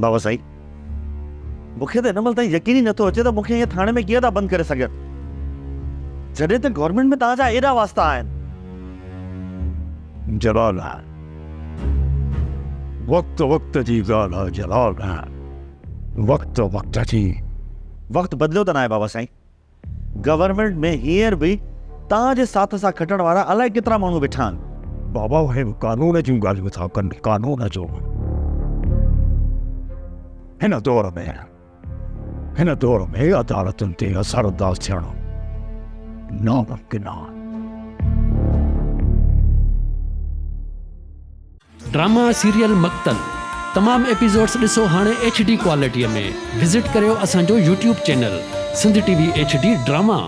बाबा साईं, मूंखे त हिन महिल ताईं यकीन ई नथो अचे त मूंखे हीअं थाणे में कीअं था बंदि करे सघनि, जॾहिं त गवर्नमेंट में तव्हांजा एॾा वास्ता आहिनि। जलाल वक्त वक्त जी ॻाल्हि आहे जलाल, वक्त वक्त जी। वक़्तु बदिलियो त न आहे बाबा साईं। गवर्नमेंट में हींअर बि तव्हांजे साथ सां खटण वारा अलाए केतिरा माण्हू वेठा आहिनि। बाबा उहे कानून जूं ॻाल्हियूं था कनि, कानून जो। हिन दौर में अदालतुनि ते असरअंदाज़ थियणो नामुमकिन आहे। ड्रामा सीरियल मक्तल तमाम एपिसोड्स ॾिसो हाणे HD क्वालिटीअ में। विज़िट करियो असांजो YouTube channel Sindh TV HD drama.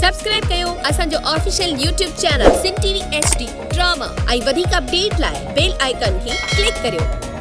Subscribe कयो असांजो official YouTube channel Sindh TV HD drama ऐं वधीक अपडेट लाइ बेल आइकन खे क्लिक करियो।